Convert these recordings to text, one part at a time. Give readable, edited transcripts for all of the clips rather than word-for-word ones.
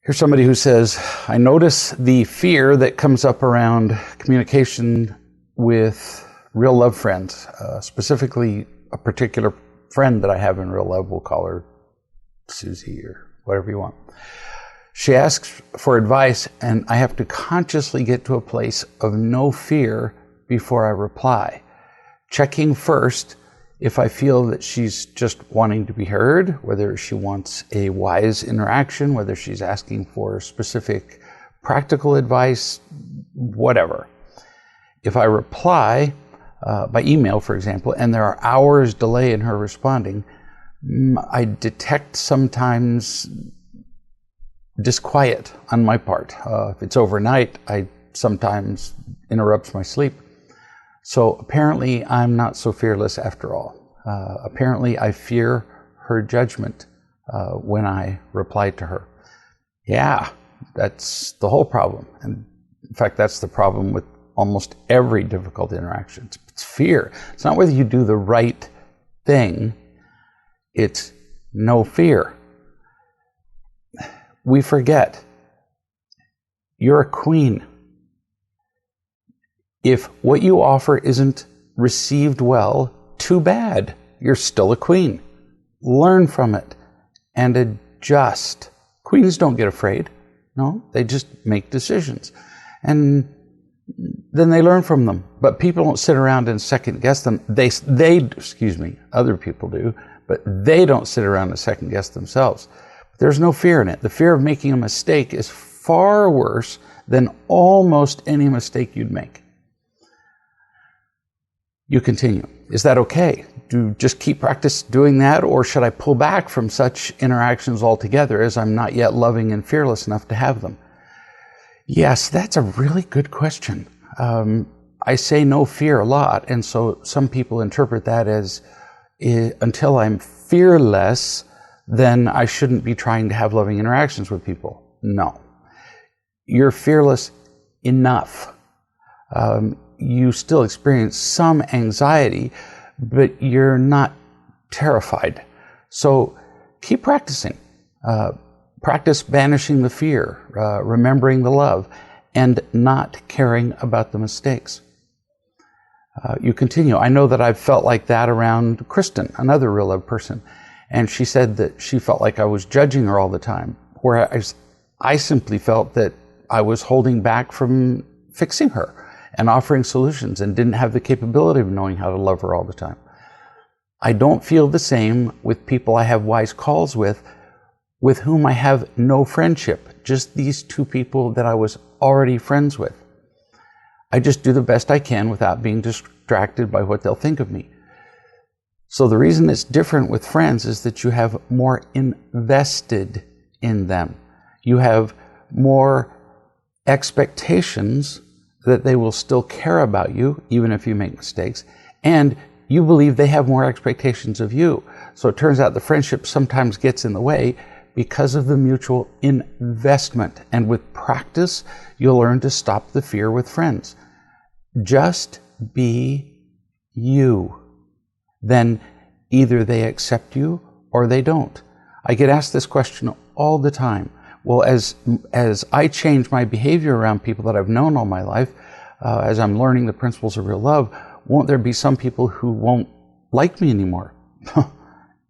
Here's somebody who says, I notice the fear that comes up around communication with real love friends, specifically a particular friend that I have in real love. We'll call her Susie or whatever you want. She asks for advice, and I have to consciously get to a place of no fear before I reply, checking first if I feel that she's just wanting to be heard, whether she wants a wise interaction, whether she's asking for specific practical advice, whatever. If I reply by email, for example, and there are hours delay in her responding, I detect sometimes disquiet on my part. If it's overnight, I sometimes interrupts my sleep. So apparently I'm not so fearless after all. Apparently I fear her judgment when I reply to her. Yeah, that's the whole problem. And in fact, that's the problem with almost every difficult interaction. It's fear. It's not whether you do the right thing. It's no fear. We forget. You're a queen. If what you offer isn't received well, too bad. You're still a queen. Learn from it and adjust. Queens don't get afraid. No, they just make decisions. And then they learn from them. But people don't sit around and second guess them. Other people do, but they don't sit around and second guess themselves. There's no fear in it. The fear of making a mistake is far worse than almost any mistake you'd make. You continue. Is that okay? Do just keep practice doing that, or should I pull back from such interactions altogether as I'm not yet loving and fearless enough to have them? Yes, that's a really good question. I say no fear a lot, and so some people interpret that as until I'm fearless, then I shouldn't be trying to have loving interactions with people. No. You're fearless enough. You still experience some anxiety, but you're not terrified. So keep practicing. Practice banishing the fear, remembering the love, and not caring about the mistakes. You continue. I know that I've felt like that around Kristen, another real love person, and she said that she felt like I was judging her all the time, whereas I simply felt that I was holding back from fixing her and offering solutions, and didn't have the capability of knowing how to love her all the time. I don't feel the same with people I have wise calls with whom I have no friendship, just these two people that I was already friends with. I just do the best I can without being distracted by what they'll think of me. So the reason it's different with friends is that you have more invested in them. You have more expectations that they will still care about you, even if you make mistakes, and you believe they have more expectations of you. So it turns out the friendship sometimes gets in the way because of the mutual investment. And with practice, you'll learn to stop the fear with friends. Just be you. Then either they accept you or they don't. I get asked this question all the time. Well, as I change my behavior around people that I've known all my life, as I'm learning the principles of real love, won't there be some people who won't like me anymore?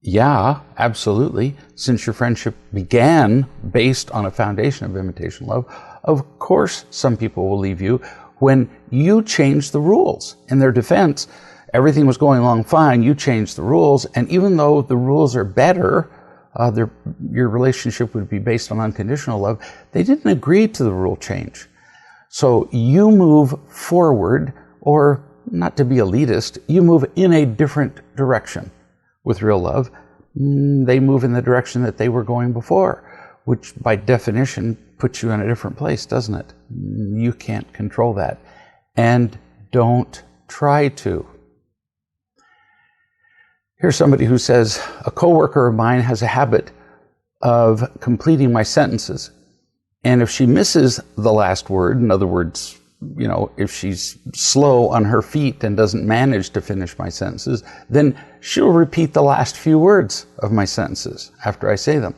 Yeah, absolutely. Since your friendship began based on a foundation of imitation love, of course some people will leave you when you change the rules. In their defense, everything was going along fine, you changed the rules, and even though the rules are better, your relationship would be based on unconditional love, they didn't agree to the rule change. So you move forward, or not to be elitist, you move in a different direction. With real love, they move in the direction that they were going before, which by definition puts you in a different place, doesn't it? You can't control that. And don't try to. Here's somebody who says, a coworker of mine has a habit of completing my sentences. And if she misses the last word, in other words, if she's slow on her feet and doesn't manage to finish my sentences, then she'll repeat the last few words of my sentences after I say them.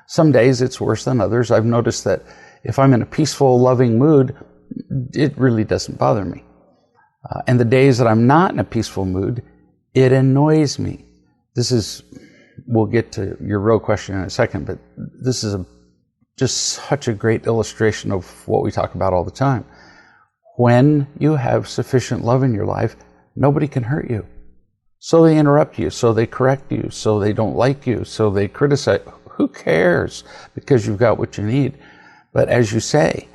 Some days it's worse than others. I've noticed that if I'm in a peaceful, loving mood, it really doesn't bother me. And the days that I'm not in a peaceful mood, it annoys me. We'll get to your real question in a second, but this is just such a great illustration of what we talk about all the time. When you have sufficient love in your life, nobody can hurt you. So they interrupt you, so they correct you, so they don't like you, so they criticize. Who cares? Because you've got what you need. But as you say,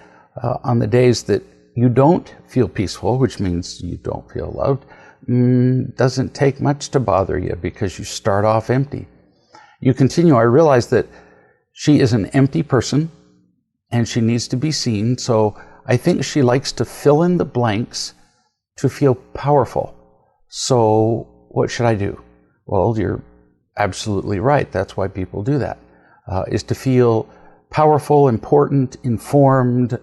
on the days that you don't feel peaceful, which means you don't feel loved, doesn't take much to bother you because you start off empty. You continue, I realize that she is an empty person and she needs to be seen, so I think she likes to fill in the blanks to feel powerful. So what should I do? Well, you're absolutely right. That's why people do that, is to feel powerful, important, informed,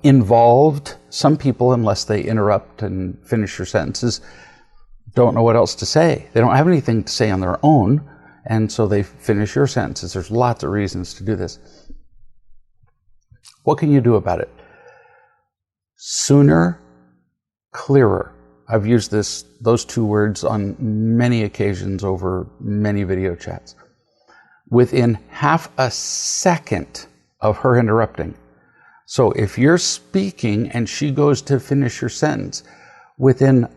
involved. Some people, unless they interrupt and finish your sentences, don't know what else to say. They don't have anything to say on their own, and so they finish your sentences. There's lots of reasons to do this. What can you do about it? Sooner, clearer. I've used those two words on many occasions over many video chats. Within half a second of her interrupting. So if you're speaking and she goes to finish your sentence, within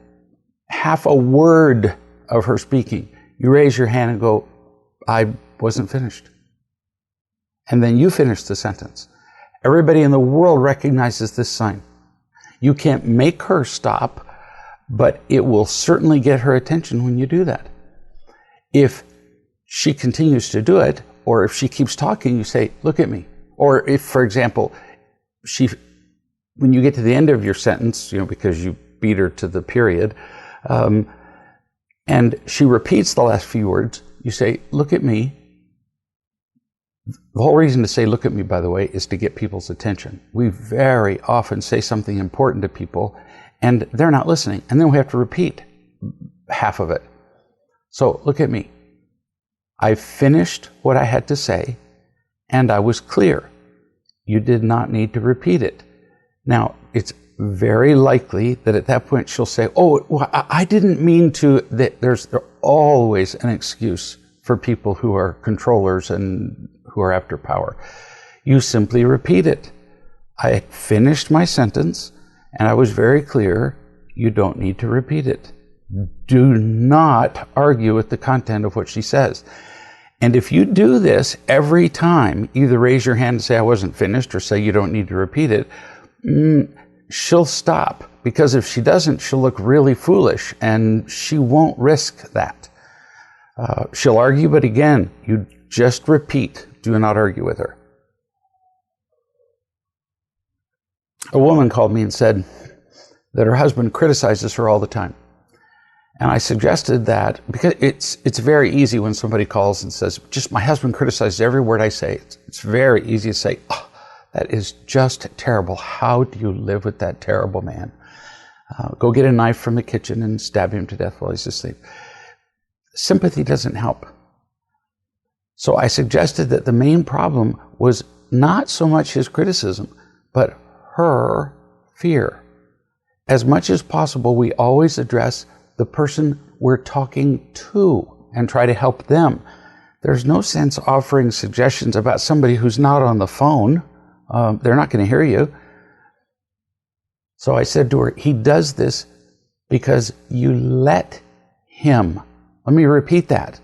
half a word of her speaking, you raise your hand and go, I wasn't finished. And then you finish the sentence. Everybody in the world recognizes this sign. You can't make her stop, but it will certainly get her attention when you do that. If she continues to do it, or if she keeps talking, you say, look at me. Or if, for example, when you get to the end of your sentence, because you beat her to the period, and she repeats the last few words, you say, look at me. The whole reason to say look at me, by the way, is to get people's attention. We very often say something important to people and they're not listening. And then we have to repeat half of it. So look at me. I finished what I had to say and I was clear. You did not need to repeat it. Now, it's very likely that at that point she'll say, oh, well, I didn't mean to. There's always an excuse for people who are controllers and who are after power. You simply repeat it. I finished my sentence and I was very clear. You don't need to repeat it. Do not argue with the content of what she says. And if you do this every time, either raise your hand and say I wasn't finished or say you don't need to repeat it, she'll stop. Because if she doesn't, she'll look really foolish and she won't risk that. She'll argue, but again, you just repeat. Do not argue with her. A woman called me and said that her husband criticizes her all the time. And I suggested that, because it's very easy when somebody calls and says, just my husband criticizes every word I say. It's very easy to say, oh, that is just terrible. How do you live with that terrible man? Go get a knife from the kitchen and stab him to death while he's asleep. Sympathy doesn't help. So I suggested that the main problem was not so much his criticism, but her fear. As much as possible, we always address the person we're talking to and try to help them. There's no sense offering suggestions about somebody who's not on the phone. They're not going to hear you. So I said to her, he does this because you let him. Let me repeat that.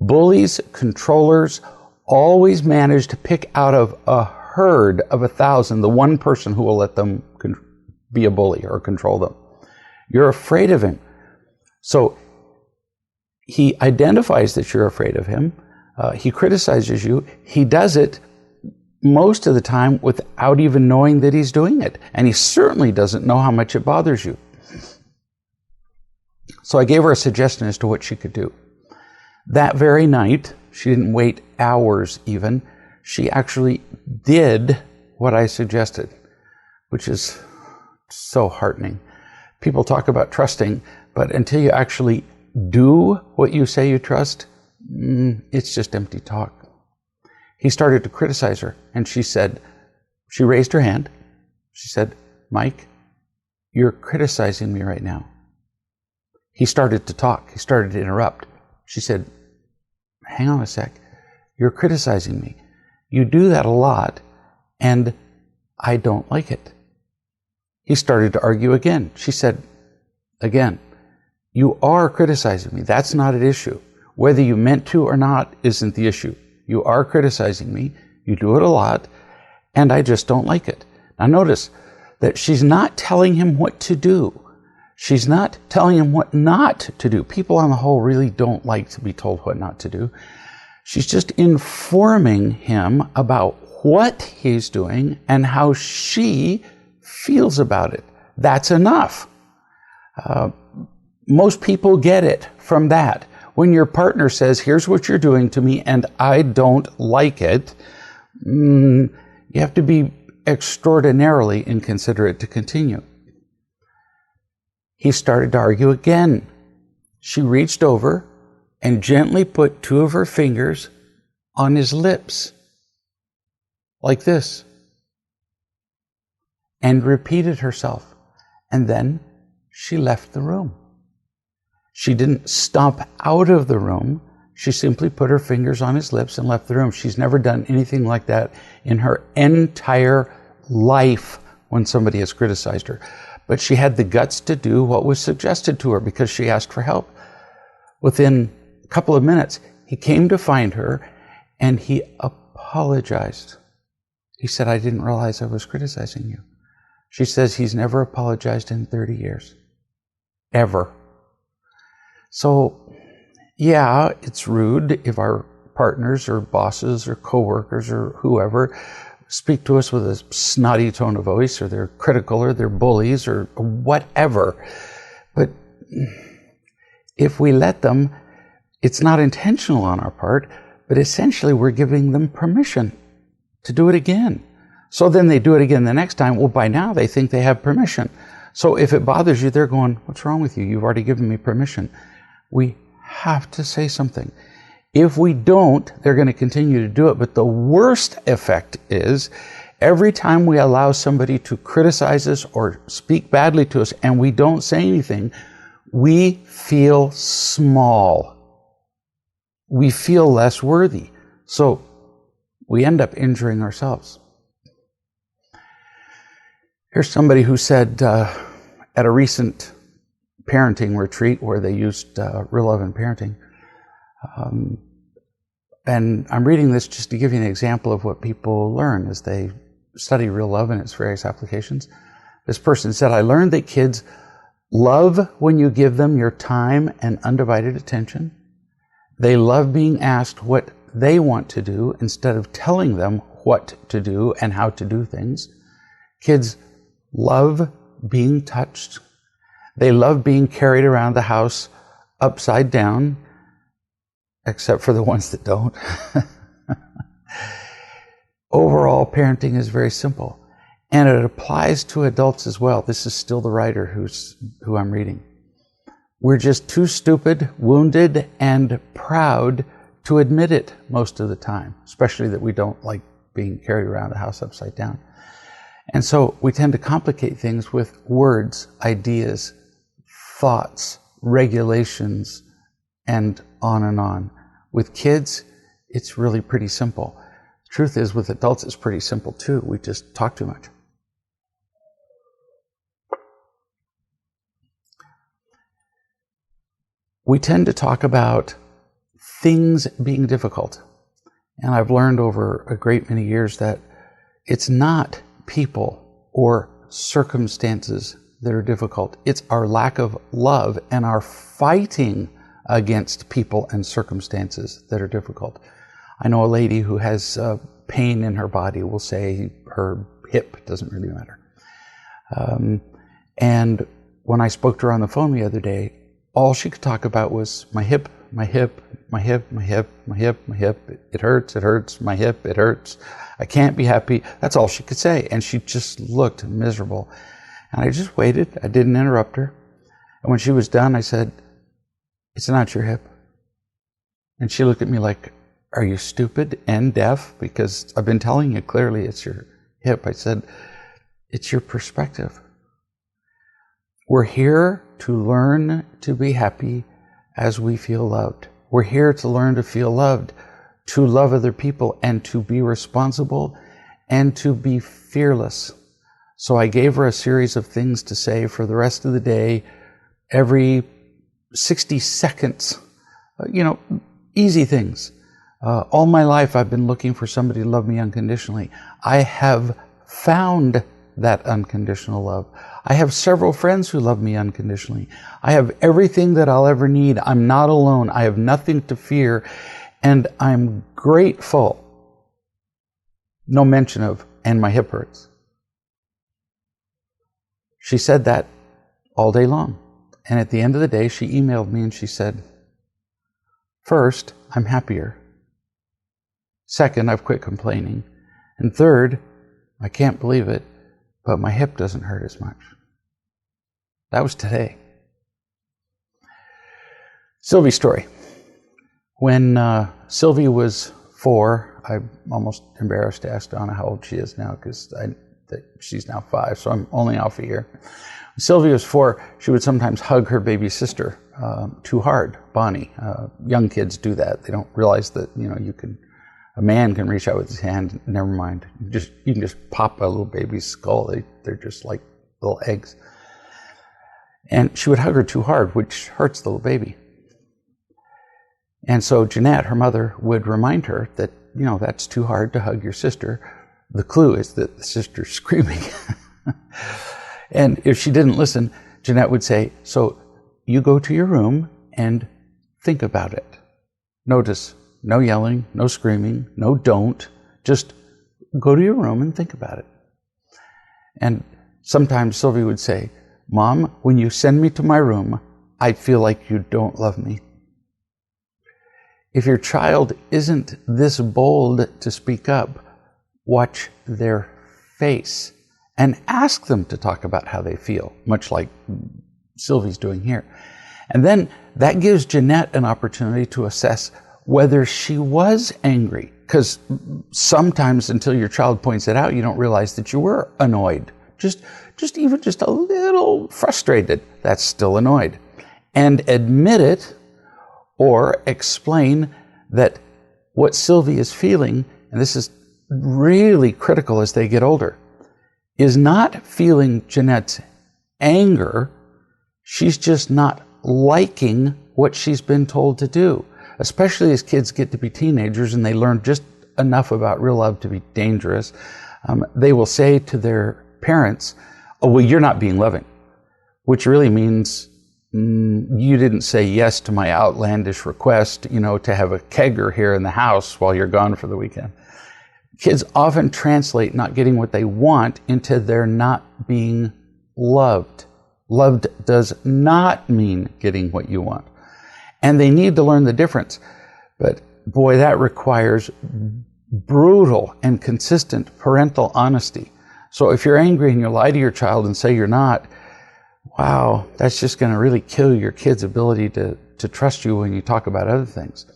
Bullies, controllers, always manage to pick out of a herd of 1,000 the one person who will let them be a bully or control them. You're afraid of him. So he identifies that you're afraid of him. He criticizes you. He does it most of the time without even knowing that he's doing it. And he certainly doesn't know how much it bothers you. So I gave her a suggestion as to what she could do. That very night, she didn't wait hours even, she actually did what I suggested, which is so heartening. People talk about trusting, but until you actually do what you say you trust, it's just empty talk. He started to criticize her, and she raised her hand. She said, "Mike, you're criticizing me right now." He started to talk. He started to interrupt. She said, "Hang on a sec. You're criticizing me. You do that a lot, and I don't like it." He started to argue again. She said, again, "You are criticizing me. That's not an issue. Whether you meant to or not isn't the issue. You are criticizing me. You do it a lot, and I just don't like it." Now notice that she's not telling him what to do. She's not telling him what not to do. People on the whole really don't like to be told what not to do. She's just informing him about what he's doing and how she feels about it. That's enough. Most people get it from that. When your partner says, "Here's what you're doing to me and I don't like it," you have to be extraordinarily inconsiderate to continue. He started to argue again. She reached over and gently put two of her fingers on his lips, like this, and repeated herself. And then she left the room. She didn't stomp out of the room. She simply put her fingers on his lips and left the room. She's never done anything like that in her entire life when somebody has criticized her. But she had the guts to do what was suggested to her because she asked for help. Within a couple of minutes, he came to find her and he apologized. He said, "I didn't realize I was criticizing you." She says he's never apologized in 30 years. Ever. So, yeah, it's rude if our partners or bosses or coworkers or whoever speak to us with a snotty tone of voice, or they're critical, or they're bullies, or whatever. But if we let them, it's not intentional on our part, but essentially we're giving them permission to do it again. So then they do it again the next time. Well, by now they think they have permission. So if it bothers you, they're going, "What's wrong with you? You've already given me permission." We have to say something. If we don't, they're going to continue to do it. But the worst effect is every time we allow somebody to criticize us or speak badly to us and we don't say anything, we feel small. We feel less worthy. So we end up injuring ourselves. Here's somebody who said at a recent parenting retreat where they used Real Love and Parenting, and I'm reading this just to give you an example of what people learn as they study real love and its various applications. This person said, "I learned that kids love when you give them your time and undivided attention. They love being asked what they want to do instead of telling them what to do and how to do things. Kids love being touched. They love being carried around the house upside down, except for the ones that don't." Overall, parenting is very simple, and it applies to adults as well. This is still the writer who I'm reading. "We're just too stupid, wounded, and proud to admit it most of the time, especially that we don't like being carried around the house upside down. And so we tend to complicate things with words, ideas, thoughts, regulations, and on and on. With kids, it's really pretty simple. The truth is, with adults, it's pretty simple too. We just talk too much. We tend to talk about things being difficult. And I've learned over a great many years that it's not people or circumstances that are difficult. It's our lack of love and our fighting against people and circumstances that are difficult. I know a lady who has pain in her body. We'll say her hip, doesn't really matter. And when I spoke to her on the phone the other day, all she could talk about was my hip, my hip, my hip, my hip, my hip, my hip. It hurts, my hip, it hurts. I can't be happy. That's all she could say. And she just looked miserable. And I just waited. I didn't interrupt her. And when she was done, I said, "It's not your hip." And she looked at me like, are you stupid and deaf? Because I've been telling you clearly it's your hip. I said, it's your perspective. We're here to learn to be happy as we feel loved. We're here to learn to feel loved, to love other people, and to be responsible and to be fearless. So I gave her a series of things to say for the rest of the day, every 60 seconds, easy things. All my life I've been looking for somebody to love me unconditionally. I have found that unconditional love. I have several friends who love me unconditionally. I have everything that I'll ever need. I'm not alone. I have nothing to fear. And I'm grateful. No mention of, and my hip hurts. She said that all day long. And at the end of the day, she emailed me and she said, first, I'm happier. Second, I've quit complaining. And third, I can't believe it, but my hip doesn't hurt as much. That was today. Sylvie's story. When Sylvie was 4, I'm almost embarrassed to ask Donna how old she is now because she's now 5, so I'm only off a year. When Sylvie was 4, she would sometimes hug her baby sister too hard, Bonnie. Young kids do that. They don't realize that a man can reach out with his hand. Never mind. You can just pop a little baby's skull. They're just like little eggs. And she would hug her too hard, which hurts the little baby. And so Jeanette, her mother, would remind her that, that's too hard to hug your sister. The clue is that the sister's screaming. And if she didn't listen, Jeanette would say, so you go to your room and think about it. Notice, no yelling, no screaming, no don't. Just go to your room and think about it. And sometimes Sylvie would say, Mom, when you send me to my room, I feel like you don't love me. If your child isn't this bold to speak up, watch their face and ask them to talk about how they feel, much like Sylvie's doing here. And then that gives Jeanette an opportunity to assess whether she was angry. Because sometimes until your child points it out, you don't realize that you were annoyed. Just a little frustrated. That's still annoyed. And admit it or explain that what Sylvie is feeling, and this is really critical as they get older, is not feeling Jeanette's anger. She's just not liking what she's been told to do, especially as kids get to be teenagers and they learn just enough about real love to be dangerous. They will say to their parents, oh, well, you're not being loving, which really means you didn't say yes to my outlandish request, to have a kegger here in the house while you're gone for the weekend. Kids often translate not getting what they want into they're not being loved. Loved does not mean getting what you want. And they need to learn the difference. But boy, that requires brutal and consistent parental honesty. So if you're angry and you lie to your child and say you're not, wow, that's just going to really kill your kid's ability to trust you when you talk about other things.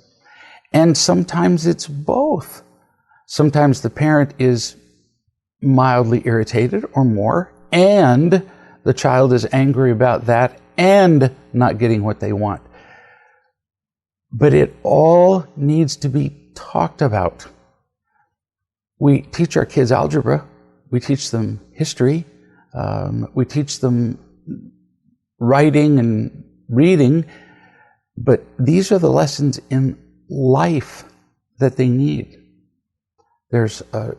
And sometimes it's both. Sometimes the parent is mildly irritated or more, and the child is angry about that and not getting what they want. But it all needs to be talked about. We teach our kids algebra. We teach them history. We teach them writing and reading. But these are the lessons in life that they need. There's a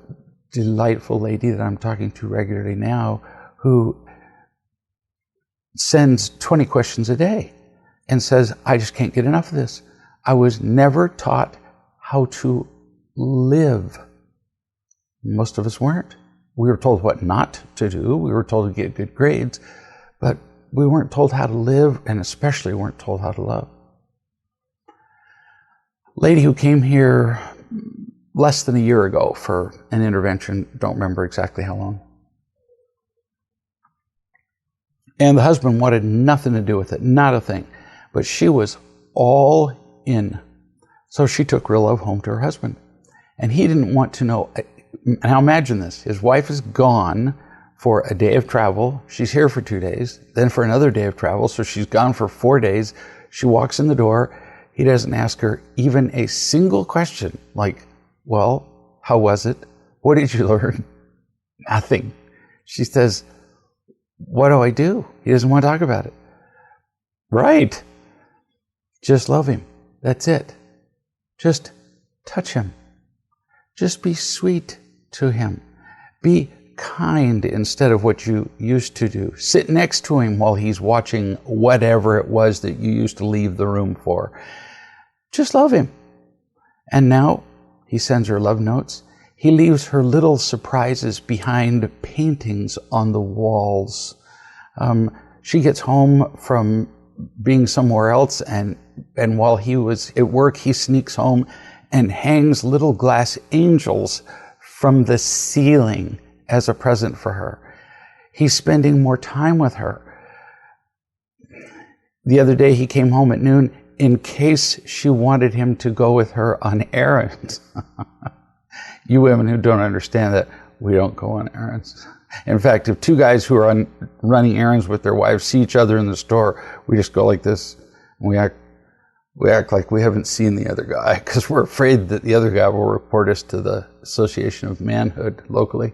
delightful lady that I'm talking to regularly now who sends 20 questions a day and says, I just can't get enough of this. I was never taught how to live. Most of us weren't. We were told what not to do. We were told to get good grades, but we weren't told how to live, and especially weren't told how to love. Lady who came here less than a year ago for an intervention, don't remember exactly how long. And the husband wanted nothing to do with it, not a thing. But she was all in. So she took real love home to her husband. And he didn't want to know. Now imagine this. His wife is gone for a day of travel. She's here for 2 days, then for another day of travel. So she's gone for 4 days. She walks in the door. He doesn't ask her even a single question like, well, how was it? What did you learn? Nothing. She says, what do I do? He doesn't want to talk about it. Right. Just love him. That's it. Just touch him. Just be sweet to him. Be kind instead of what you used to do. Sit next to him while he's watching whatever it was that you used to leave the room for. Just love him. And now he sends her love notes. He leaves her little surprises behind paintings on the walls. She gets home from being somewhere else, and while he was at work, he sneaks home and hangs little glass angels from the ceiling as a present for her. He's spending more time with her. The other day he came home at noon in case she wanted him to go with her on errands. You women who don't understand that, we don't go on errands. In fact, if two guys who are running errands with their wives see each other in the store, we just go like this. And we act like we haven't seen the other guy because we're afraid that the other guy will report us to the Association of Manhood locally.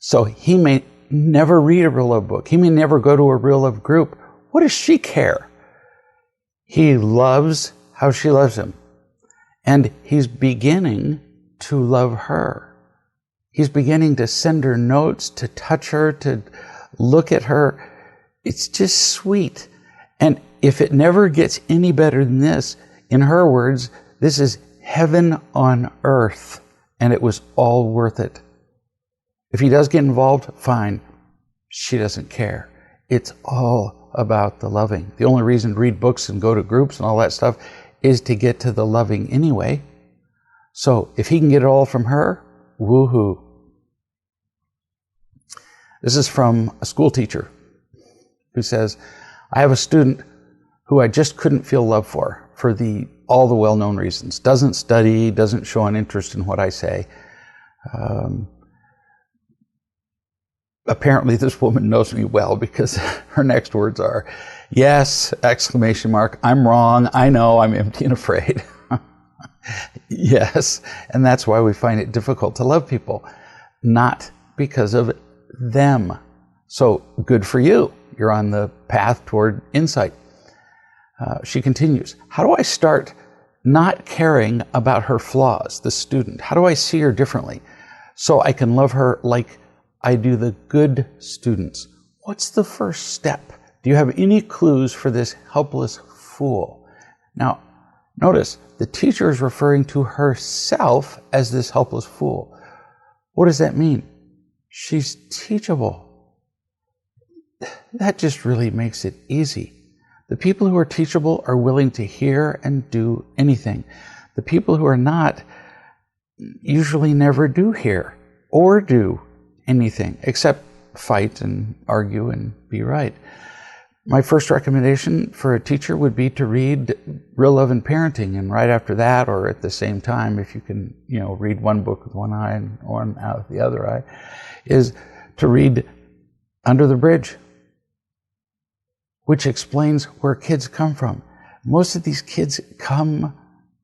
So he may never read a real love book. He may never go to a real love group. What does she care? He loves how she loves him. And he's beginning to love her. He's beginning to send her notes, to touch her, to look at her. It's just sweet. And if it never gets any better than this, in her words, this is heaven on earth, and it was all worth it. If he does get involved, fine. She doesn't care. It's all about the loving. The only reason to read books and go to groups and all that stuff is to get to the loving anyway. So if he can get it all from her, woohoo. This is from a school teacher who says, I have a student who I just couldn't feel love for all the well-known reasons. Doesn't study, doesn't show an interest in what I say. Apparently this woman knows me well because her next words are, yes, exclamation mark, I'm wrong, I know, I'm empty and afraid. Yes, and that's why we find it difficult to love people, not because of them. So good for you. You're on the path toward insight. She continues, how do I start not caring about her flaws, the student? How do I see her differently so I can love her like I do the good students? What's the first step? Do you have any clues for this helpless fool? Now, notice the teacher is referring to herself as this helpless fool. What does that mean? She's teachable. That just really makes it easy. The people who are teachable are willing to hear and do anything. The people who are not usually never do hear or do anything except fight and argue and be right. My first recommendation for a teacher would be to read Real Love and Parenting, and right after that, or at the same time, if you can, read one book with one eye and one out with the other eye, is to read Under the Bridge, which explains where kids come from. Most of these kids come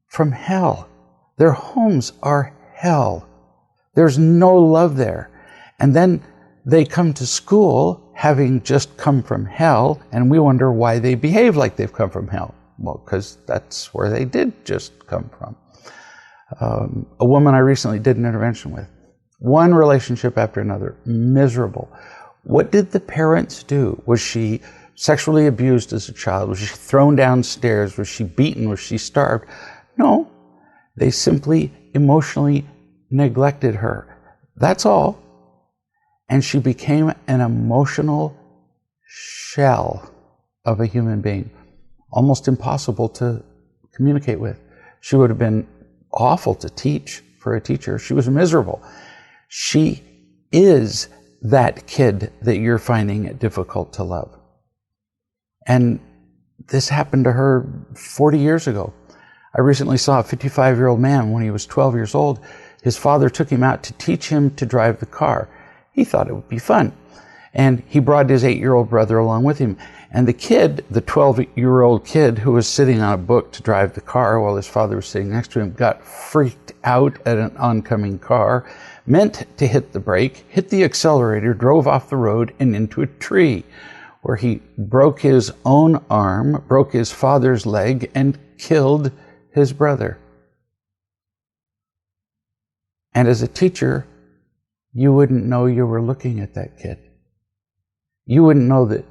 from hell. Their homes are hell. There's no love there. And then they come to school having just come from hell, and we wonder why they behave like they've come from hell. Well, because that's where they did just come from. A woman I recently did an intervention with, one relationship after another, miserable. What did the parents do? Was she sexually abused as a child? Was she thrown downstairs? Was she beaten? Was she starved? No, they simply emotionally neglected her. That's all. And she became an emotional shell of a human being, almost impossible to communicate with. She would have been awful to teach for a teacher. She was miserable. She is that kid that you're finding it difficult to love. And This happened to her 40 years ago. I recently saw a 55-year-old man when he was 12 years old. His father took him out to teach him to drive the car. He thought it would be fun. And he brought his 8-year-old brother along with him. And the kid, the 12-year-old kid who was sitting on a book to drive the car while his father was sitting next to him, got freaked out at an oncoming car, meant to hit the brake, hit the accelerator, drove off the road and into a tree, where he broke his own arm, broke his father's leg, and killed his brother. And as a teacher, you wouldn't know you were looking at that kid. You wouldn't know that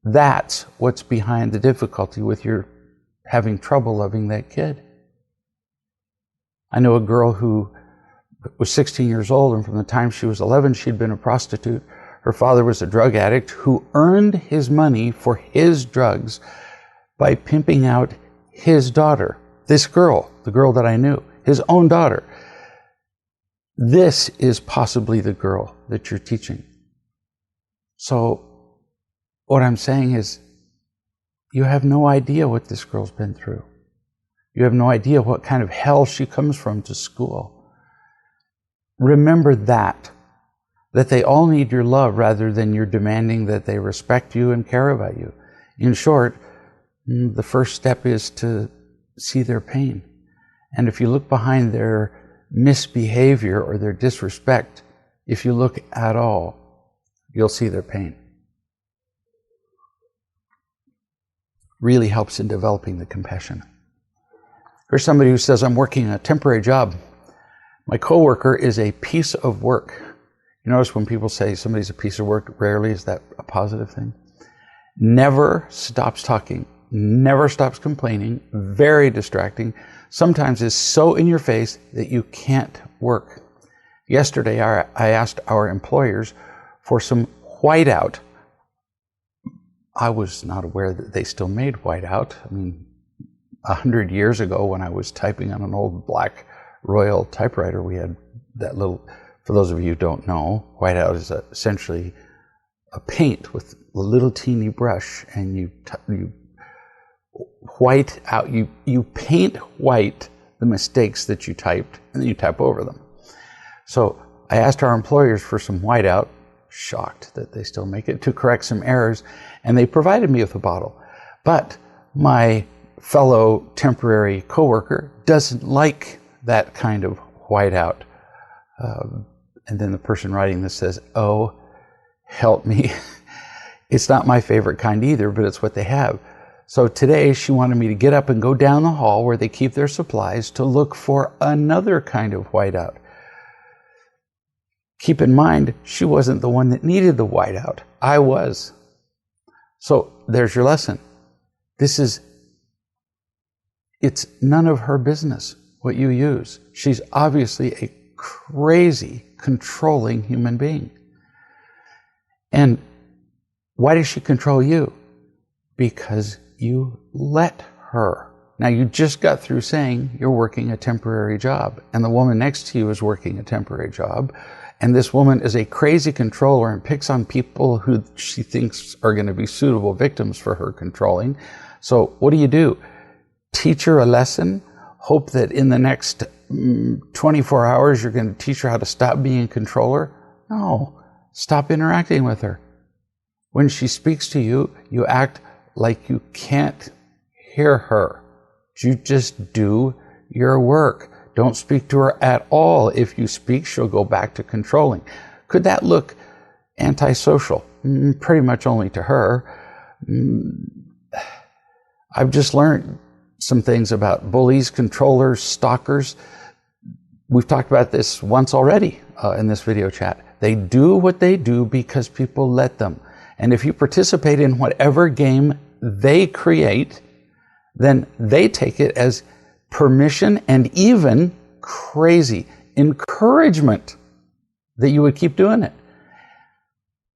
that's what's behind the difficulty with your having trouble loving that kid. I know a girl who was 16 years old, and from the time she was 11, she'd been a prostitute. Her father was a drug addict who earned his money for his drugs by pimping out his daughter. This girl, the girl that I knew, his own daughter. This is possibly the girl that you're teaching. So what I'm saying is, you have no idea what this girl's been through. You have no idea what kind of hell she comes from to school. Remember that they all need your love rather than your demanding that they respect you and care about you. In short, the first step is to see their pain. And if you look behind their misbehavior or their disrespect, if you look at all, you'll see their pain. Really helps in developing the compassion. Here's somebody who says, I'm working a temporary job. My coworker is a piece of work. You notice when people say somebody's a piece of work, rarely is that a positive thing. Never stops talking, never stops complaining, very distracting, sometimes is so in your face that you can't work. Yesterday, I asked our employers for some whiteout. I was not aware that they still made whiteout. I mean, 100 years ago when I was typing on an old black Royal typewriter, we had that little, for those of you who don't know, whiteout is essentially a paint with a little teeny brush, and you white out, you paint white the mistakes that you typed, and then you type over them. So I asked our employers for some whiteout, shocked that they still make it, to correct some errors, and they provided me with a bottle. But my fellow temporary coworker doesn't like that kind of whiteout. And then the person writing this says, oh, help me. It's not my favorite kind either, but it's what they have. So today she wanted me to get up and go down the hall where they keep their supplies to look for another kind of whiteout. Keep in mind, she wasn't the one that needed the whiteout. I was. So there's your lesson. It's none of her business what you use. She's obviously a crazy, controlling human being. And why does she control you? Because you let her. Now, you just got through saying you're working a temporary job, and the woman next to you is working a temporary job, and this woman is a crazy controller and picks on people who she thinks are going to be suitable victims for her controlling. So what do? Teach her a lesson? Hope that in the next 24 hours you're going to teach her how to stop being a controller? No. Stop interacting with her. When she speaks to you, you act like you can't hear her. You just do your work. Don't speak to her at all. If you speak, she'll go back to controlling. Could that look antisocial? Pretty much only to her. I've just learned some things about bullies, controllers, stalkers. We've talked about this once already in this video chat. They do what they do because people let them. And if you participate in whatever game they create, then they take it as permission and even crazy encouragement that you would keep doing it.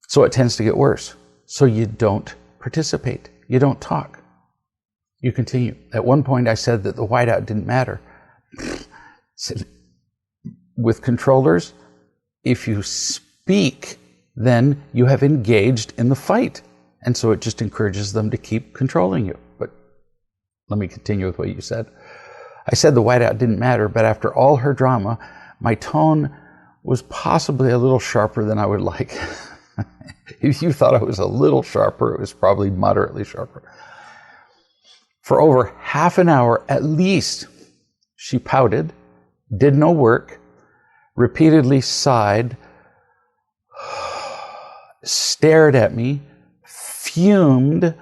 So it tends to get worse. So you don't participate. You don't talk. You continue. At one point I said that the whiteout didn't matter. With controllers, if you speak, then you have engaged in the fight. And so it just encourages them to keep controlling you. But Let me continue with what you said. I said the whiteout didn't matter, but after all her drama, my tone was possibly a little sharper than I would like. If you thought I was a little sharper, it was probably moderately sharper. For over half an hour at least, she pouted, did no work, repeatedly sighed, stared at me, fumed,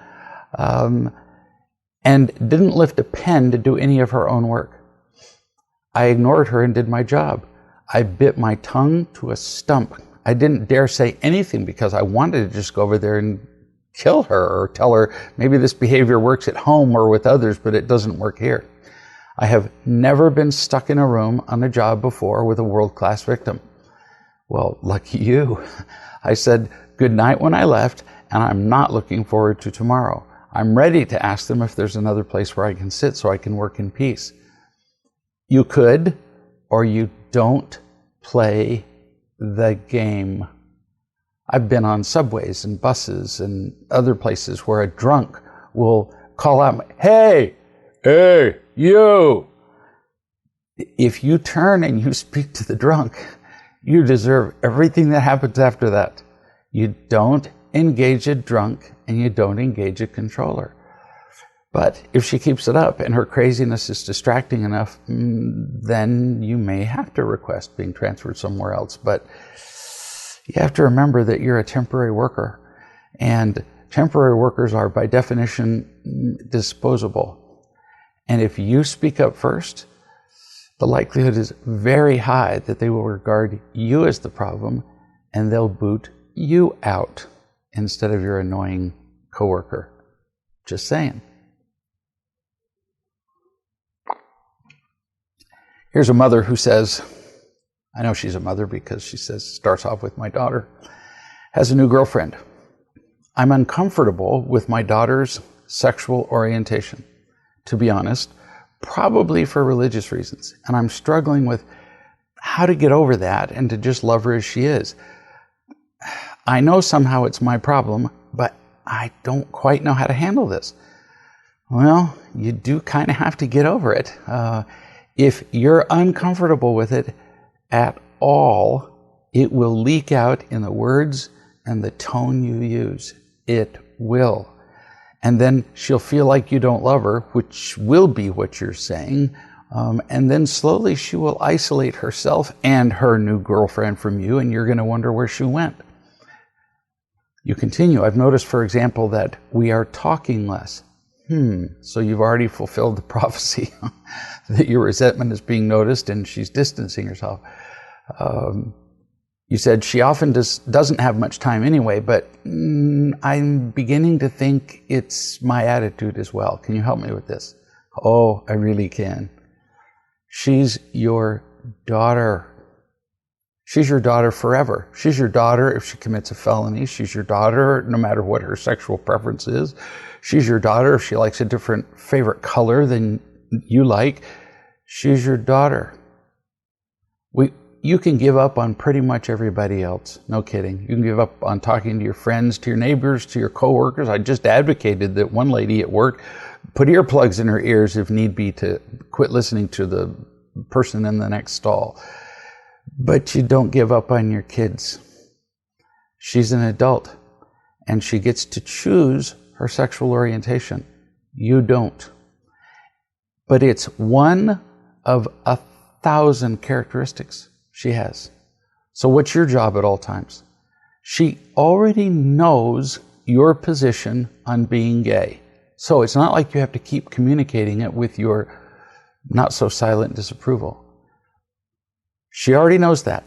and didn't lift a pen to do any of her own work. I ignored her and did my job. I bit my tongue to a stump. I didn't dare say anything because I wanted to just go over there and kill her or tell her maybe this behavior works at home or with others, but it doesn't work here. I have never been stuck in a room on a job before with a world-class victim. Well, lucky you. I said good night when I left, and I'm not looking forward to tomorrow. I'm ready to ask them if there's another place where I can sit so I can work in peace. You could, or you don't play the game. I've been on subways and buses and other places where a drunk will call out, hey, you. If you turn and you speak to the drunk, you deserve everything that happens after that. You don't engage a drunk and you don't engage a controller. But if she keeps it up and her craziness is distracting enough, then you may have to request being transferred somewhere else. But you have to remember that you're a temporary worker, and temporary workers are by definition disposable. And if you speak up first, the likelihood is very high that they will regard you as the problem and they'll boot you out instead of your annoying coworker. Just saying. Here's a mother who says, I know she's a mother because she starts off with my daughter, has a new girlfriend. I'm uncomfortable with my daughter's sexual orientation, to be honest, probably for religious reasons. And I'm struggling with how to get over that and to just love her as she is. I know somehow it's my problem, but I don't quite know how to handle this. Well, you do kind of have to get over it. If you're uncomfortable with it at all, it will leak out in the words and the tone you use. It will. And then she'll feel like you don't love her, which will be what you're saying. And then slowly she will isolate herself and her new girlfriend from you, and you're going to wonder where she went. You continue. I've noticed, for example, that we are talking less. So you've already fulfilled the prophecy that your resentment is being noticed and she's distancing herself. You said she often doesn't have much time anyway, but I'm beginning to think it's my attitude as well. Can you help me with this? Oh, I really can. She's your daughter. She's your daughter forever. She's your daughter if she commits a felony. She's your daughter no matter what her sexual preference is. She's your daughter if she likes a different favorite color than you like. She's your daughter. You can give up on pretty much everybody else. No kidding. You can give up on talking to your friends, to your neighbors, to your coworkers. I just advocated that one lady at work put earplugs in her ears if need be to quit listening to the person in the next stall. But you don't give up on your kids. She's an adult and she gets to choose her sexual orientation. You don't. But it's one of 1,000 characteristics she has. So what's your job at all times? She already knows your position on being gay. So it's not like you have to keep communicating it with your not so silent disapproval. She already knows that.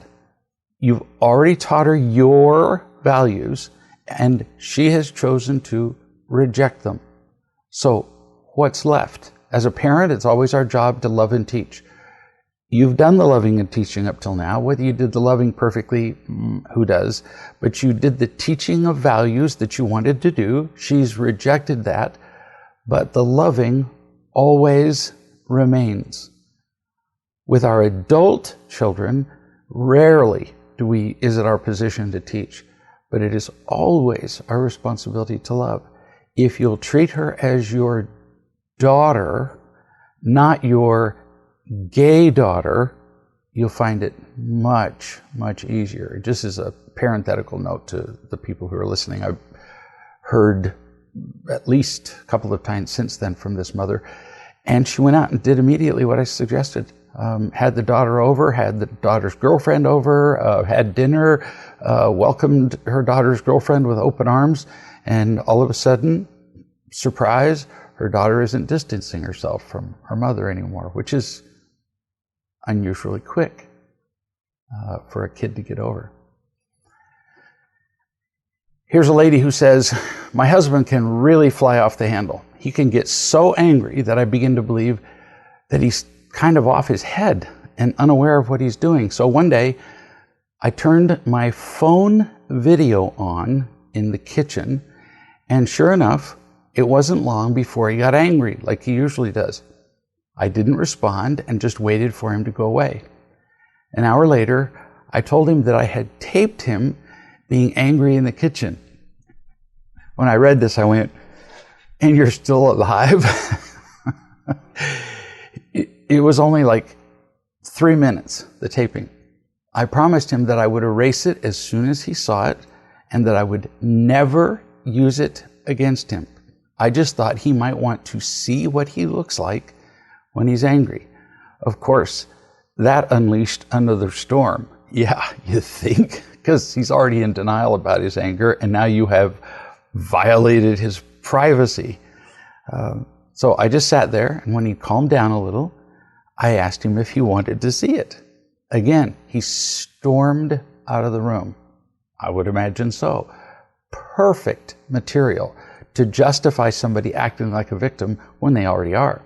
You've already taught her your values and she has chosen to reject them. So what's left? As a parent, it's always our job to love and teach. You've done the loving and teaching up till now. Whether you did the loving perfectly, who does? But you did the teaching of values that you wanted to do. She's rejected that. But the loving always remains. With our adult children, rarely is it our position to teach. But it is always our responsibility to love. If you'll treat her as your daughter, not your gay daughter, you'll find it much, much easier. Just as a parenthetical note to the people who are listening, I've heard at least a couple of times since then from this mother, and she went out and did immediately what I suggested. Had the daughter over, had the daughter's girlfriend over, had dinner, welcomed her daughter's girlfriend with open arms, and all of a sudden, surprise, her daughter isn't distancing herself from her mother anymore, which is unusually quick for a kid to get over. Here's a lady who says, my husband can really fly off the handle. He can get so angry that I begin to believe that he's kind of off his head and unaware of what he's doing. So one day, I turned my phone video on in the kitchen, and sure enough, it wasn't long before he got angry, like he usually does. I didn't respond and just waited for him to go away. An hour later, I told him that I had taped him being angry in the kitchen. When I read this, I went, and you're still alive? It was only like 3 minutes, the taping. I promised him that I would erase it as soon as he saw it and that I would never use it against him. I just thought he might want to see what he looks like when he's angry. Of course, that unleashed another storm. Yeah, you think? Because he's already in denial about his anger, and now you have violated his privacy. So I just sat there, and when he calmed down a little, I asked him if he wanted to see it. Again, he stormed out of the room. I would imagine so. Perfect material to justify somebody acting like a victim when they already are.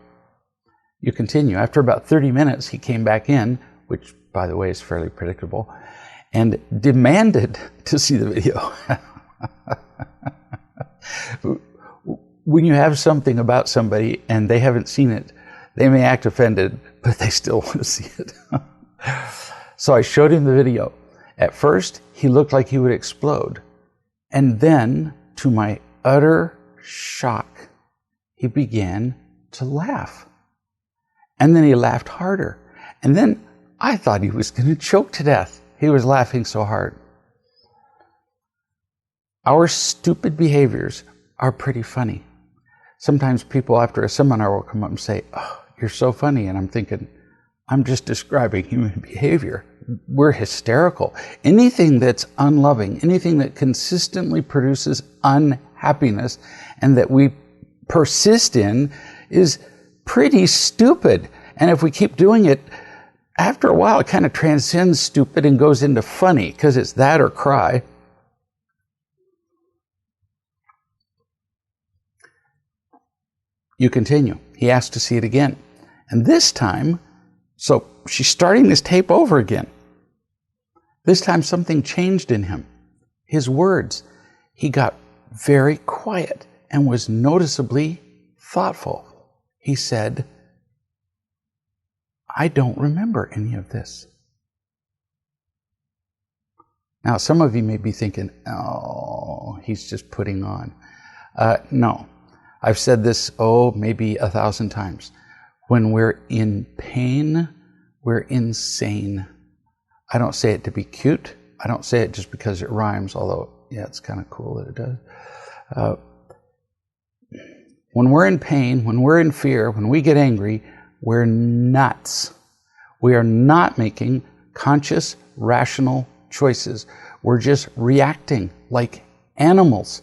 You continue. After about 30 minutes, he came back in, which, by the way, is fairly predictable, and demanded to see the video. When you have something about somebody and they haven't seen it, they may act offended, but they still want to see it. So I showed him the video. At first, he looked like he would explode. And then, to my utter shock, he began to laugh. And then he laughed harder. And then I thought he was going to choke to death. He was laughing so hard. Our stupid behaviors are pretty funny. Sometimes people after a seminar will come up and say, "Oh, you're so funny." And I'm thinking, I'm just describing human behavior. We're hysterical. Anything that's unloving, anything that consistently produces unhappiness and that we persist in is pretty stupid. And if we keep doing it, after a while, it kind of transcends stupid and goes into funny, because it's that or cry. You continue. He asked to see it again. And this time, so she's starting this tape over again. This time something changed in him. His words. He got very quiet and was noticeably thoughtful. He said, "I don't remember any of this." Now, some of you may be thinking, "Oh, he's just putting on." No. I've said this, maybe 1,000 times. When we're in pain, we're insane. I don't say it to be cute. I don't say it just because it rhymes, although, yeah, it's kind of cool that it does. When we're in pain, when we're in fear, when we get angry, we're nuts. We are not making conscious, rational choices. We're just reacting like animals.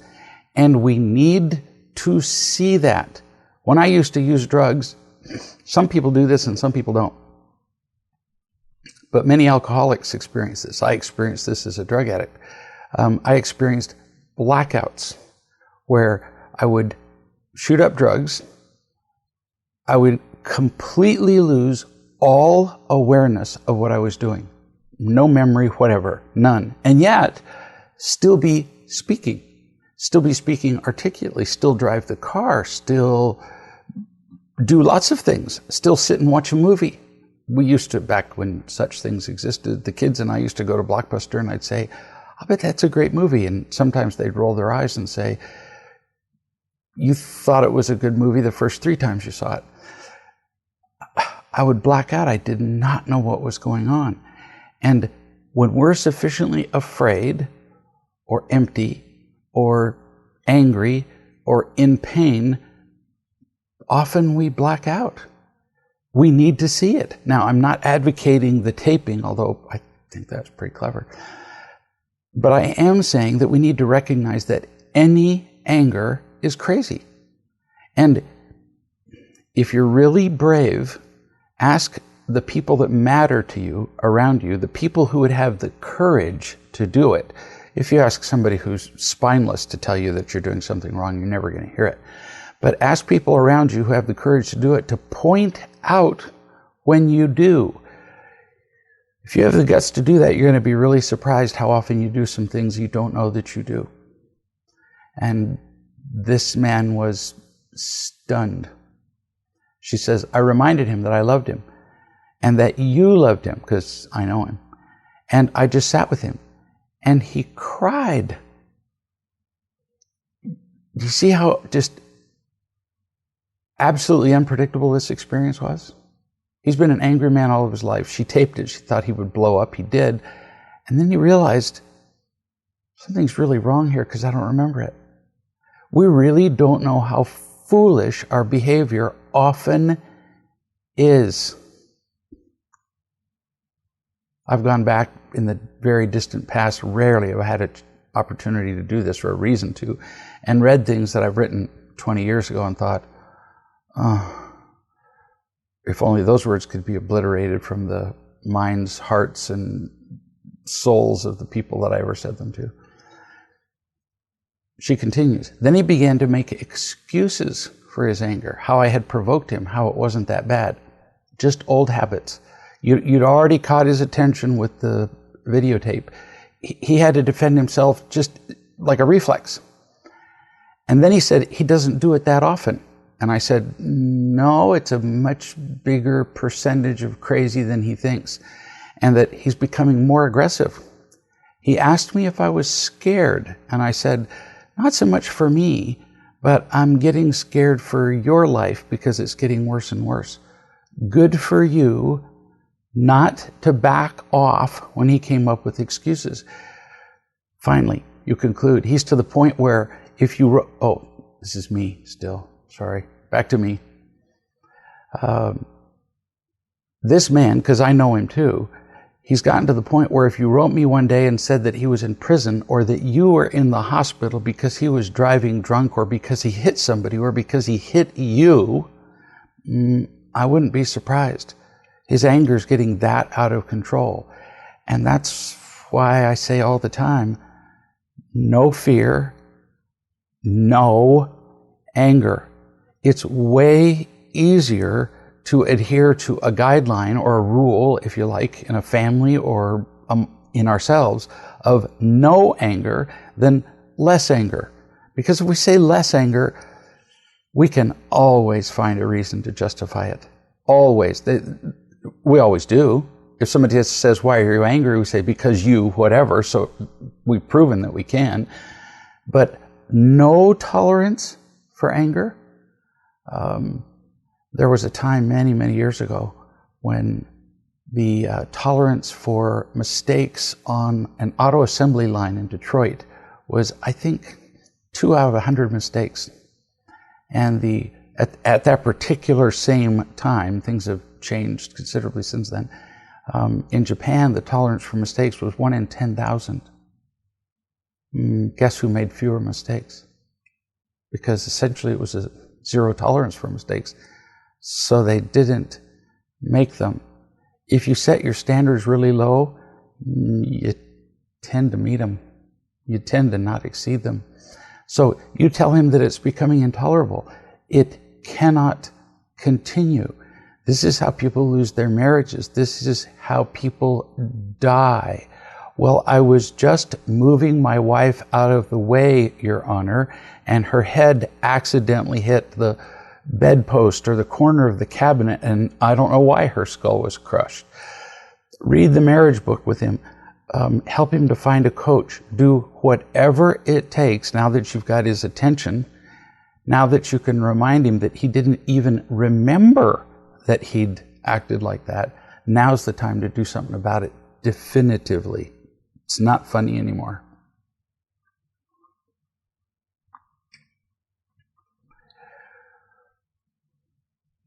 And we need to see that. When I used to use drugs, some people do this and some people don't. But many alcoholics experience this. I experienced this as a drug addict. I experienced blackouts where I would shoot up drugs. I would completely lose all awareness of what I was doing. No memory, whatever, none. And yet, still be speaking articulately, still drive the car, still do lots of things, still sit and watch a movie. We used to, back when such things existed, the kids and I used to go to Blockbuster and I'd say, "I bet that's a great movie." And sometimes they'd roll their eyes and say, you thought it was a good movie the first 3 times you saw it. I would black out. I did not know what was going on. And when we're sufficiently afraid or empty or angry or in pain, often we black out. We need to see it. Now, I'm not advocating the taping, although I think that's pretty clever. But I am saying that we need to recognize that any anger is crazy. And if you're really brave, ask the people that matter to you around you, the people who would have the courage to do it. If you ask somebody who's spineless to tell you that you're doing something wrong, you're never going to hear it. But ask people around you who have the courage to do it, to point out when you do. If you have the guts to do that, you're going to be really surprised how often you do some things you don't know that you do. And this man was stunned. She says, I reminded him that I loved him and that you loved him, because I know him. And I just sat with him and he cried. Do you see how just absolutely unpredictable this experience was? He's been an angry man all of his life. She taped it. She thought he would blow up. He did. And then he realized something's really wrong here because I don't remember it. We really don't know how foolish our behavior often is. I've gone back in the very distant past, rarely have I had an opportunity to do this or a reason to, and read things that I've written 20 years ago and thought, oh, if only those words could be obliterated from the minds, hearts, and souls of the people that I ever said them to. She continues, then he began to make excuses for his anger, how I had provoked him, how it wasn't that bad. Just old habits. You'd already caught his attention with the videotape. He had to defend himself just like a reflex. And then he said, he doesn't do it that often. And I said, no, it's a much bigger percentage of crazy than he thinks, and that he's becoming more aggressive. He asked me if I was scared, and I said, not so much for me, but I'm getting scared for your life because it's getting worse and worse. Good for you not to back off when he came up with excuses. Finally, you conclude, he's to the point where if you, this is me still. Sorry, back to me. This man, because I know him too, he's gotten to the point where if you wrote me one day and said that he was in prison or that you were in the hospital because he was driving drunk or because he hit somebody or because he hit you, I wouldn't be surprised. His anger is getting that out of control. And that's why I say all the time, no fear, no anger. It's way easier to adhere to a guideline or a rule, if you like, in a family or in ourselves of no anger than less anger. Because if we say less anger, we can always find a reason to justify it. Always. We always do. If somebody says, why are you angry? We say, because you, whatever. So we've proven that we can. But no tolerance for anger. There was a time many, many years ago when the tolerance for mistakes on an auto assembly line in Detroit was, I think, 2 out of 100 mistakes. And at that particular same time, things have changed considerably since then. In Japan, the tolerance for mistakes was 1 in 10,000. Guess who made fewer mistakes? Because essentially it was a zero tolerance for mistakes. So they didn't make them. If you set your standards really low, you tend to meet them. You tend to not exceed them. So you tell him that it's becoming intolerable. It cannot continue. This is how people lose their marriages. This is how people die. Well, I was just moving my wife out of the way, Your Honor, and her head accidentally hit the bedpost or the corner of the cabinet, and I don't know why her skull was crushed. Read the marriage book with him. Help him to find a coach. Do whatever it takes now that you've got his attention. Now that you can remind him that he didn't even remember that he'd acted like that, now's the time to do something about it definitively. It's not funny anymore.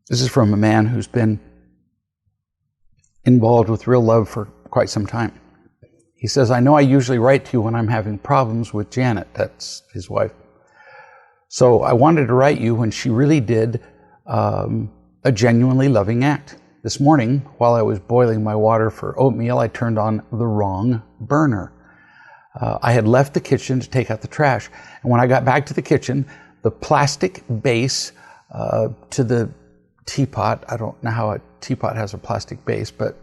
This is from a man who's been involved with real love for quite some time. He says, I know I usually write to you when I'm having problems with Janet, that's his wife. So I wanted to write you when she really did a genuinely loving act. This morning, while I was boiling my water for oatmeal, I turned on the wrong burner. I had left the kitchen to take out the trash. And when I got back to the kitchen, the plastic base to the teapot, I don't know how a teapot has a plastic base, but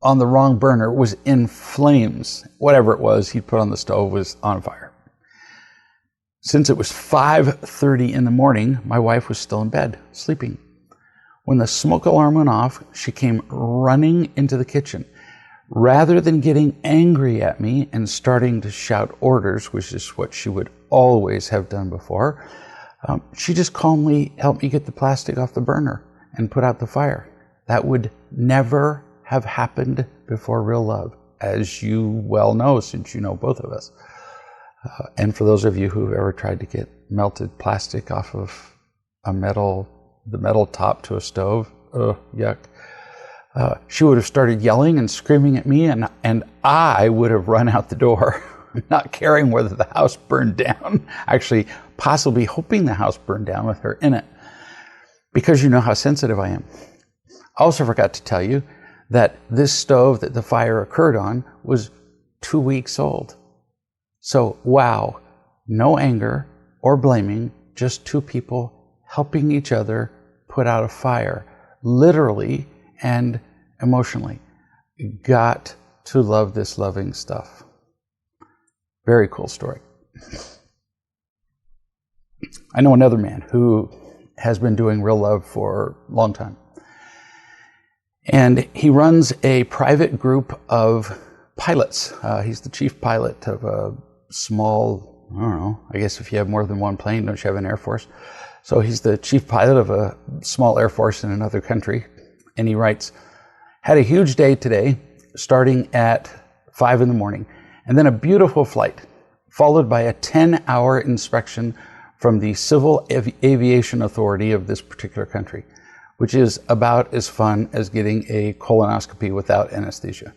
on the wrong burner was in flames. Whatever it was he'd put on the stove was on fire. Since it was 5:30 in the morning, my wife was still in bed, sleeping. When the smoke alarm went off, she came running into the kitchen. Rather than getting angry at me and starting to shout orders, which is what she would always have done before, she just calmly helped me get the plastic off the burner and put out the fire. That would never have happened before real love, as you well know, since you know both of us. And for those of you who've ever tried to get melted plastic off of the metal top to a stove, yuck. She would have started yelling and screaming at me, and I would have run out the door, not caring whether the house burned down, actually possibly hoping the house burned down with her in it, because you know how sensitive I am. I also forgot to tell you that this stove that the fire occurred on was 2 weeks old. So, wow, no anger or blaming, just two people helping each other put out a fire, literally and emotionally. Got to love this loving stuff. Very cool story. I know another man who has been doing real love for a long time. And he runs a private group of pilots. He's the chief pilot of a small, I don't know, I guess if you have more than one plane, don't you have an Air Force? So he's the chief pilot of a small Air Force in another country. And he writes, had a huge day today, starting at 5 in the morning, and then a beautiful flight, followed by a 10-hour inspection from the Civil Aviation Authority of this particular country, which is about as fun as getting a colonoscopy without anesthesia.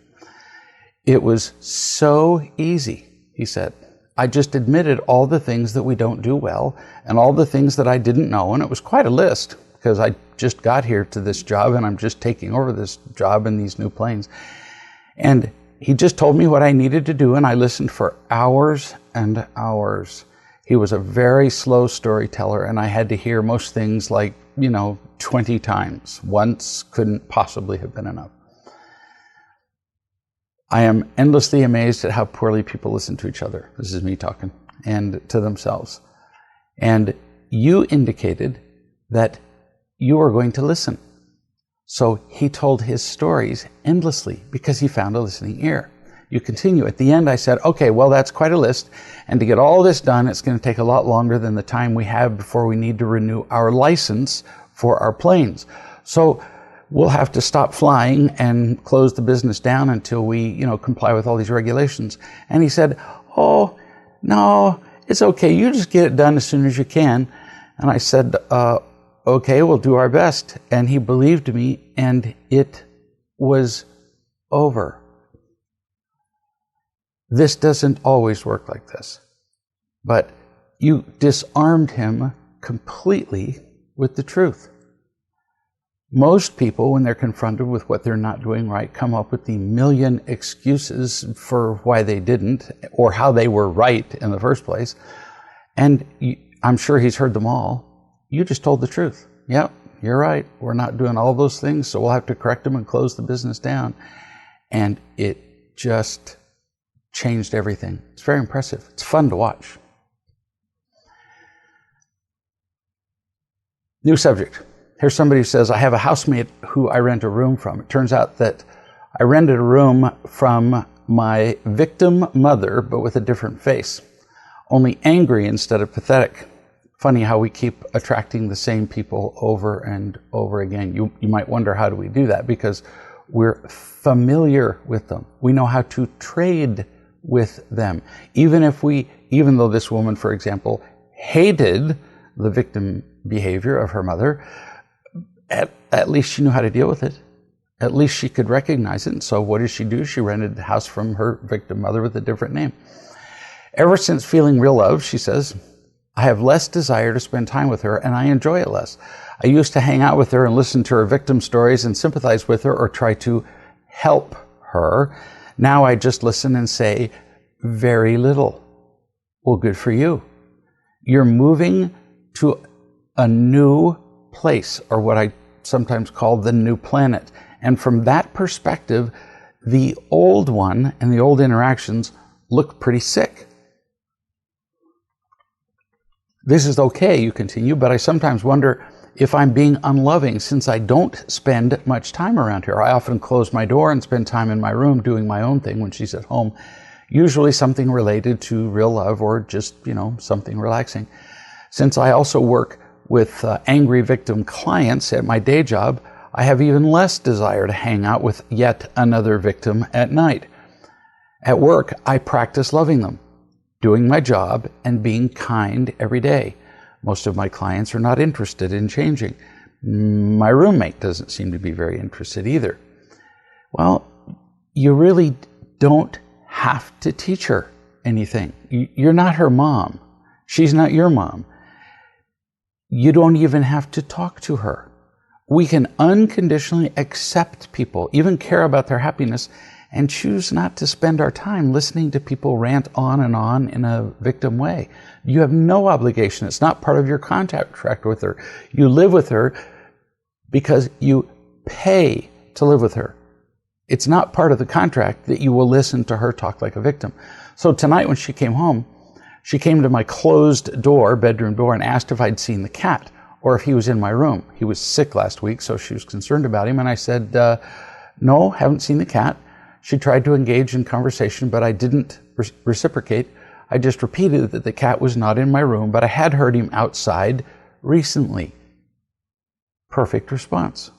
It was so easy, he said. I just admitted all the things that we don't do well and all the things that I didn't know, and it was quite a list because I just got here to this job and I'm just taking over this job in these new planes. And he just told me what I needed to do, and I listened for hours and hours. He was a very slow storyteller, and I had to hear most things like, 20 times. Once couldn't possibly have been enough. I am endlessly amazed at how poorly people listen to each other. This is me talking, and to themselves. And you indicated that you were going to listen. So he told his stories endlessly because he found a listening ear. You continue. At the end, I said, okay, well, that's quite a list. And to get all this done, it's going to take a lot longer than the time we have before we need to renew our license for our planes. So we'll have to stop flying and close the business down until we, comply with all these regulations. And he said, oh, no, it's okay. You just get it done as soon as you can. And I said, okay, we'll do our best. And he believed me, and it was over. This doesn't always work like this. But you disarmed him completely with the truth. Most people, when they're confronted with what they're not doing right, come up with the million excuses for why they didn't or how they were right in the first place. And I'm sure he's heard them all. You just told the truth. Yep, you're right. We're not doing all those things, so we'll have to correct them and close the business down. And it just changed everything. It's very impressive. It's fun to watch. New subject. Here's somebody who says, I have a housemate who I rent a room from. It turns out that I rented a room from my victim mother, but with a different face. Only angry instead of pathetic. Funny how we keep attracting the same people over and over again. You might wonder, how do we do that? Because we're familiar with them. We know how to trade with them. Even though this woman, for example, hated the victim behavior of her mother, at least she knew how to deal with it. At least she could recognize it. And so what did she do? She rented the house from her victim mother with a different name. Ever since feeling real love, she says, I have less desire to spend time with her, and I enjoy it less. I used to hang out with her and listen to her victim stories and sympathize with her or try to help her. Now I just listen and say very little. Well, good for you. You're moving to a new place, or what I sometimes call the new planet. And from that perspective, the old one and the old interactions look pretty sick. This is okay, you continue, but I sometimes wonder if I'm being unloving since I don't spend much time around here. I often close my door and spend time in my room doing my own thing when she's at home, usually something related to real love or just, something relaxing. Since I also work with angry victim clients at my day job, I have even less desire to hang out with yet another victim at night. At work, I practice loving them, doing my job, and being kind every day. Most of my clients are not interested in changing. My roommate doesn't seem to be very interested either. Well, you really don't have to teach her anything. You're not her mom. She's not your mom. You don't even have to talk to her. We can unconditionally accept people, even care about their happiness, and choose not to spend our time listening to people rant on and on in a victim way. You have no obligation. It's not part of your contract with her. You live with her because you pay to live with her. It's not part of the contract that you will listen to her talk like a victim. So tonight when she came home, she came to my closed door, bedroom door, and asked if I'd seen the cat or if he was in my room. He was sick last week, so she was concerned about him. And I said, no, haven't seen the cat. She tried to engage in conversation, but I didn't reciprocate. I just repeated that the cat was not in my room, but I had heard him outside recently. Perfect response.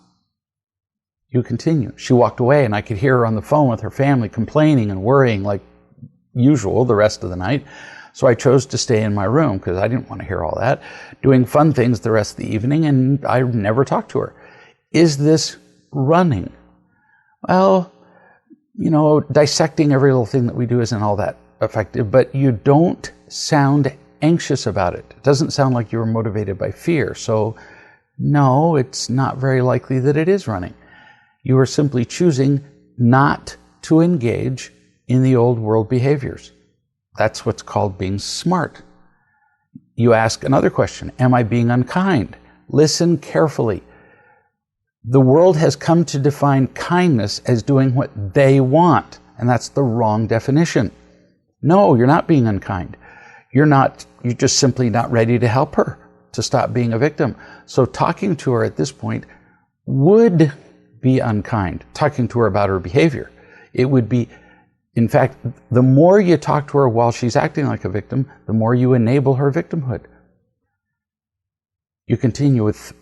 You continue. She walked away, and I could hear her on the phone with her family complaining and worrying like usual the rest of the night. So I chose to stay in my room because I didn't want to hear all that, doing fun things the rest of the evening, and I never talked to her. Is this running? Well, dissecting every little thing that we do isn't all that effective, but you don't sound anxious about it. It doesn't sound like you were motivated by fear. So no, it's not very likely that it is running. You are simply choosing not to engage in the old world behaviors. That's what's called being smart. You ask another question, am I being unkind? Listen carefully. The world has come to define kindness as doing what they want, and that's the wrong definition. No, you're not being unkind. You're just simply not ready to help her to stop being a victim. So talking to her at this point would be unkind, talking to her about her behavior. It would be, in fact, the more you talk to her while she's acting like a victim, the more you enable her victimhood. You continue with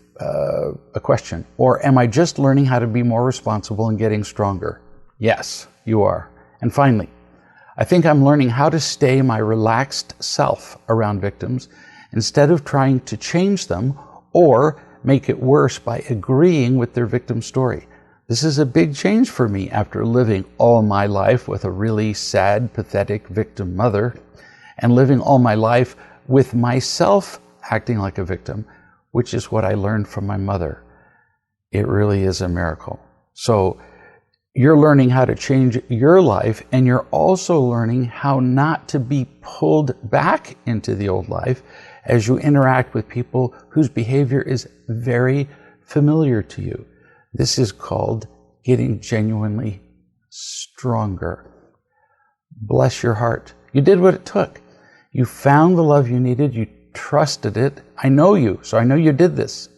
a question. Or am I just learning how to be more responsible and getting stronger? Yes, you are. And finally, I think I'm learning how to stay my relaxed self around victims instead of trying to change them or make it worse by agreeing with their victim story. This is a big change for me after living all my life with a really sad, pathetic victim mother and living all my life with myself acting like a victim, which is what I learned from my mother. It really is a miracle. So you're learning how to change your life, and you're also learning how not to be pulled back into the old life as you interact with people whose behavior is very familiar to you. This is called getting genuinely stronger. Bless your heart. You did what it took. You found the love you needed. You trusted it. I know you, so I know you did this.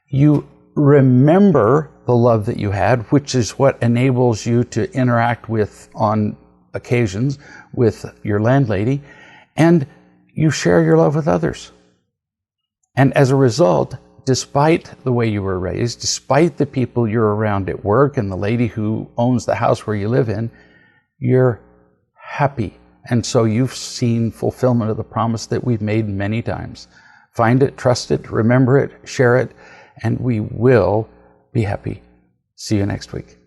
You remember the love that you had, which is what enables you to interact with, on occasions, with your landlady, and you share your love with others. And as a result, despite the way you were raised, despite the people you're around at work and the lady who owns the house where you live in, you're happy. And so you've seen fulfillment of the promise that we've made many times. Find it, trust it, remember it, share it, and we will be happy. See you next week.